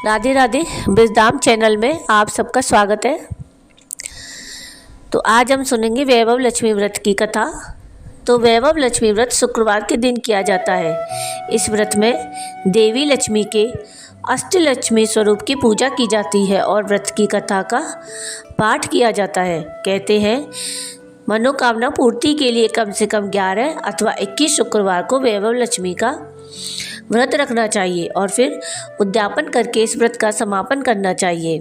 Radhe Radhe. Brajdham channel में आप सबका स्वागत है। तो आज हम सुनेंगे वैभव लक्ष्मी व्रत की कथा। तो वैभव लक्ष्मी व्रत शुक्रवार के दिन किया जाता है। इस व्रत में देवी लक्ष्मी के अष्टलक्ष्मी स्वरूप की पूजा की जाती है और व्रत की कथा का पाठ किया जाता है। कहते हैं मनोकामना पूर्ति के लिए कम से कम 11 अथवा 21 शुक्रवार को वैभव लक्ष्मी का व्रत रखना चाहिए और फिर उद्यापन करके इस व्रत का समापन करना चाहिए।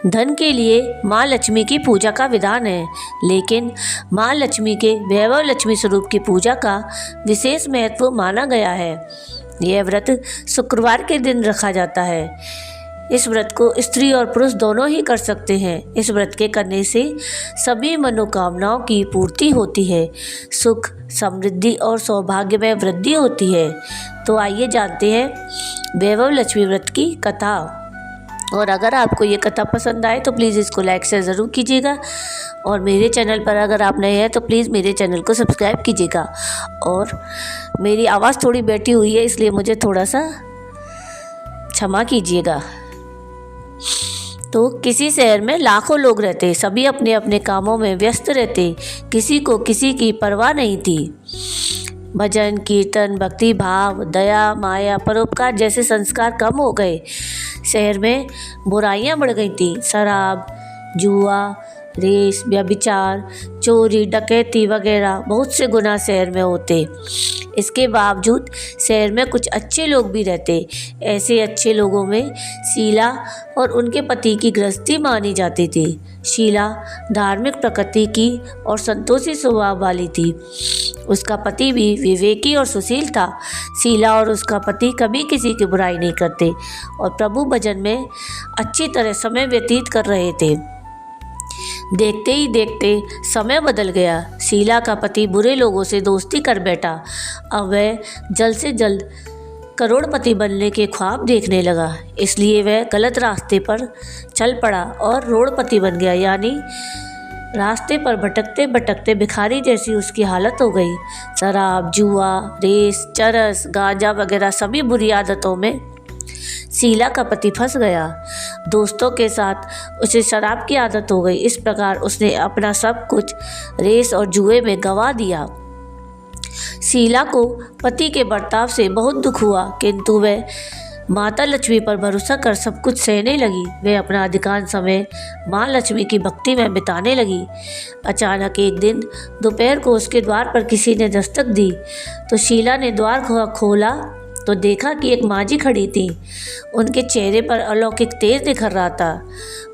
धन के लिए माँ लक्ष्मी की पूजा का विधान है, लेकिन माँ लक्ष्मी के वैभव लक्ष्मी स्वरूप की पूजा का विशेष महत्व माना गया है। यह व्रत शुक्रवार के दिन रखा जाता है। इस व्रत को स्त्री और पुरुष दोनों ही कर सकते हैं। इस व्रत के करने से सभी मनोकामनाओं की पूर्ति होती है, सुख समृद्धि और सौभाग्य में वृद्धि होती है। तो आइए जानते हैं वैभव लक्ष्मी व्रत की कथा। और अगर आपको ये कथा पसंद आए तो प्लीज़ इसको लाइक शेयर ज़रूर कीजिएगा और मेरे चैनल पर अगर आप नए हैं तो प्लीज़ मेरे चैनल को सब्सक्राइब कीजिएगा। और मेरी आवाज़ थोड़ी बैठी हुई है, इसलिए मुझे थोड़ा सा क्षमा कीजिएगा। तो किसी शहर में लाखों लोग रहते, सभी अपने अपने कामों में व्यस्त रहते, किसी को किसी की परवाह नहीं थी। भजन कीर्तन भक्ति भाव दया माया परोपकार जैसे संस्कार कम हो गए। शहर में बुराइयां बढ़ गई थी। शराब जुआ रेस व्यभिचार चोरी डकैती वगैरह बहुत से गुनाह शहर में होते। इसके बावजूद शहर में कुछ अच्छे लोग भी रहते। ऐसे अच्छे लोगों में शीला और उनके पति की गृहस्थी मानी जाती थी। शीला धार्मिक प्रकृति की और संतोषी स्वभाव वाली थी। उसका पति भी विवेकी और सुशील था। शीला और उसका पति कभी किसी की बुराई नहीं करते और प्रभु भजन में अच्छी तरह समय व्यतीत कर रहे थे। देखते ही देखते समय बदल गया। शीला का पति बुरे लोगों से दोस्ती कर बैठा। अब वह जल्द से जल्द करोड़पति बनने के ख्वाब देखने लगा, इसलिए वह गलत रास्ते पर चल पड़ा और रोड़पति बन गया, यानी रास्ते पर भटकते भटकते भिखारी जैसी उसकी हालत हो गई। शराब जुआ रेस चरस गांजा वगैरह सभी बुरी आदतों में शीला का पति फंस गया। दोस्तों के साथ उसे शराब की आदत हो गई। इस प्रकार उसने अपना सब कुछ रेस और जुए में गंवा दिया। शीला को पति के बर्ताव से बहुत दुख हुआ, किंतु वह माता लक्ष्मी पर भरोसा कर सब कुछ सहने लगी। वह अपना अधिकांश समय माँ लक्ष्मी की भक्ति में बिताने लगी। अचानक एक दिन दोपहर को उसके द्वार पर किसी ने दस्तक दी। तो शीला ने द्वार खोला तो देखा कि एक माँझी खड़ी थी। उनके चेहरे पर अलौकिक तेज निखर रहा था।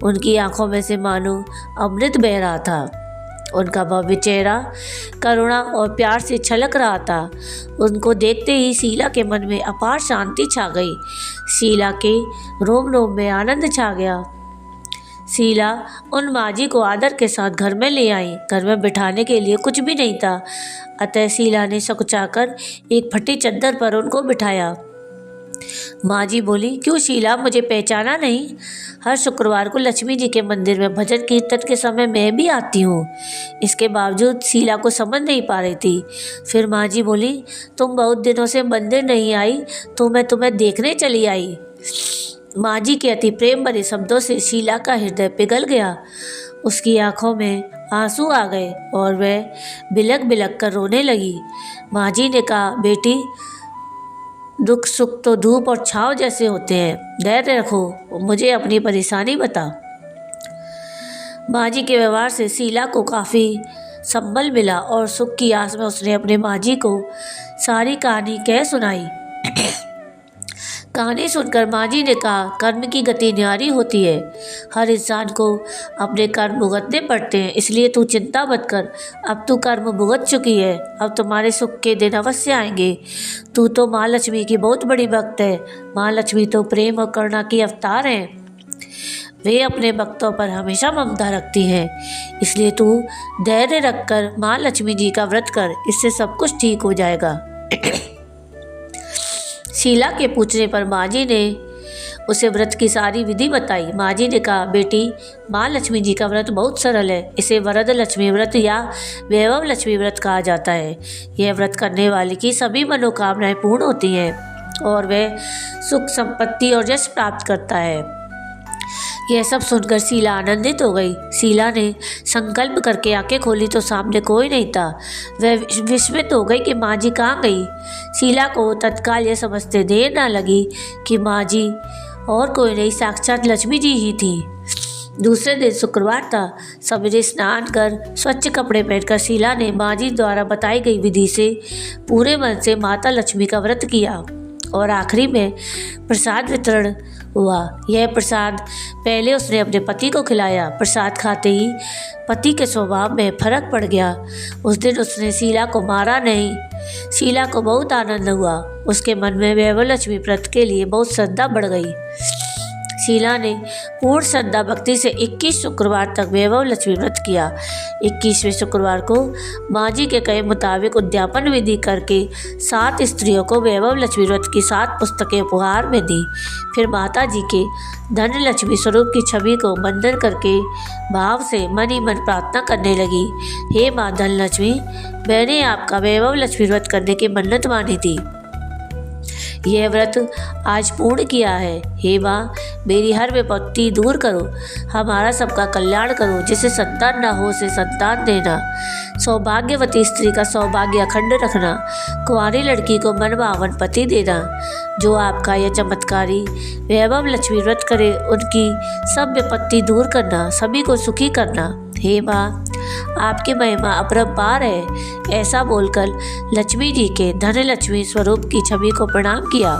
उनकी आंखों में से मानो अमृत बह रहा था। उनका भव्य चेहरा करुणा और प्यार से छलक रहा था। उनको देखते ही शीला के मन में अपार शांति छा गई। शीला के रोम रोम में आनंद छा गया। शीला उन माँझी को आदर के साथ घर में ले आई। घर में बिठाने के लिए कुछ भी नहीं था, अतः शीला ने सकुचाकर एक फटी चद्दर पर उनको बिठाया। माँझी बोली, क्यों शीला, मुझे पहचाना नहीं? हर शुक्रवार को लक्ष्मी जी के मंदिर में भजन कीर्तन के समय मैं भी आती हूँ। इसके बावजूद शीला को समझ नहीं पा रही थी। फिर माँझी बोली, तुम बहुत दिनों से मंदिर नहीं आई तो मैं तुम्हें देखने चली आई। माँझी के अति प्रेम भरे शब्दों से शीला का हृदय पिघल गया। उसकी आंखों में आंसू आ गए और वह बिलक बिलक कर रोने लगी। माँझी ने कहा, बेटी, दुख सुख तो धूप और छाँव जैसे होते हैं, धैर्य रखो, मुझे अपनी परेशानी बता। माँझी के व्यवहार से शीला को काफ़ी संबल मिला और सुख की आस में उसने अपने माँझी को सारी कहानी कह सुनाई। कहानी सुनकर माँझी ने कहा, कर्म की गति न्यारी होती है। हर इंसान को अपने कर्म भुगतने पड़ते हैं, इसलिए तू चिंता मत कर। अब तू कर्म भुगत चुकी है, अब तुम्हारे सुख के दिन अवश्य आएंगे। तू तो माँ लक्ष्मी की बहुत बड़ी भक्त है। माँ लक्ष्मी तो प्रेम और करुणा की अवतार हैं। वे अपने भक्तों पर हमेशा ममता रखती हैं, इसलिए तू धैर्य रखकर माँ लक्ष्मी जी का व्रत कर, इससे सब कुछ ठीक हो जाएगा। शीला के पूछने पर माँझी ने उसे व्रत की सारी विधि बताई। माँझी ने कहा, बेटी, माँ लक्ष्मी जी का व्रत बहुत सरल है। इसे वरद लक्ष्मी व्रत या वैभव लक्ष्मी व्रत कहा जाता है। यह व्रत करने वाले की सभी मनोकामनाएं पूर्ण होती हैं और वह सुख संपत्ति और यश प्राप्त करता है। यह सब सुनकर शीला आनंदित हो गई। शीला ने संकल्प करके आंखें खोली तो सामने कोई नहीं था। वह विस्मित हो गई कि माँ जी कहाँ गई। शीला को तत्काल यह समझते देर न लगी कि माँ जी और कोई नहीं, साक्षात लक्ष्मी जी ही थी। दूसरे दिन शुक्रवार था। सवेरे स्नान कर स्वच्छ कपड़े पहनकर शीला ने माँ जी द्वारा बताई गई विधि से पूरे मन से माता लक्ष्मी का व्रत किया और आखिरी में प्रसाद वितरण हुआ। यह प्रसाद पहले उसने अपने पति को खिलाया। प्रसाद खाते ही पति के स्वभाव में फर्क पड़ गया। उस दिन उसने शीला को मारा नहीं। शीला को बहुत आनंद हुआ। उसके मन में वैभव लक्ष्मी व्रत के लिए बहुत श्रद्धा बढ़ गई। शीला ने पूर्ण श्रद्धा भक्ति से 21 शुक्रवार तक वैभव लक्ष्मी व्रत किया। 21वें शुक्रवार को माँ जी के कहे मुताबिक उद्यापन विधि करके 7 स्त्रियों को वैभव लक्ष्मी व्रत की 7 पुस्तकें उपहार में दी। फिर माता जी के धन लक्ष्मी स्वरूप की छवि को वंदन करके भाव से मन ही मन प्रार्थना करने लगी। हे माँ धन लक्ष्मी, मैंने आपका वैभव लक्ष्मी व्रत करने की मन्नत मानी थी। यह व्रत आज पूर्ण किया है। हे माँ, मेरी हर विपत्ति दूर करो, हमारा सबका कल्याण करो। जिसे संतान न हो उसे संतान देना, सौभाग्यवती स्त्री का सौभाग्य अखंड रखना, कुंवारी लड़की को मनभावन पति देना। जो आपका यह चमत्कारी वैभव लक्ष्मी व्रत करे उनकी सब विपत्ति दूर करना, सभी को सुखी करना। हे माँ, आपकी महिमा अपरंपार है। ऐसा बोलकर लक्ष्मी जी के धन लक्ष्मी स्वरूप की छवि को प्रणाम किया।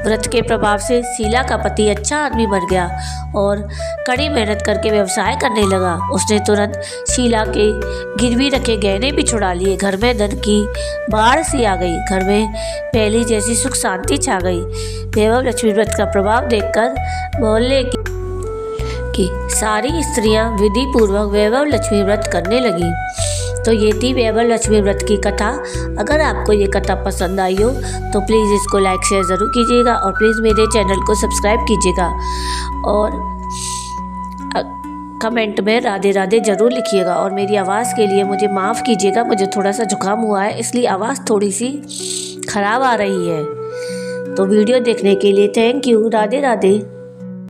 व्रत के प्रभाव से शीला का पति अच्छा आदमी बन गया और कड़ी मेहनत करके व्यवसाय करने लगा। उसने तुरंत शीला के गिरवी रखे गहने भी छुड़ा लिए। घर में धन की बाढ़ सी आ गई। घर में पहली जैसी सुख शांति छा गई। वैभव लक्ष्मी व्रत का प्रभाव देखकर मोहल्ले की सारी स्त्रियां विधि पूर्वक वैभव लक्ष्मी व्रत करने लगी। तो ये थी वैभव लक्ष्मी व्रत की कथा। अगर आपको ये कथा पसंद आई हो तो प्लीज़ इसको लाइक शेयर ज़रूर कीजिएगा और प्लीज़ मेरे चैनल को सब्सक्राइब कीजिएगा और कमेंट में राधे राधे ज़रूर लिखिएगा। और मेरी आवाज़ के लिए मुझे माफ़ कीजिएगा, मुझे थोड़ा सा जुकाम हुआ है इसलिए आवाज़ थोड़ी सी ख़राब आ रही है। तो वीडियो देखने के लिए थैंक यू। राधे राधे।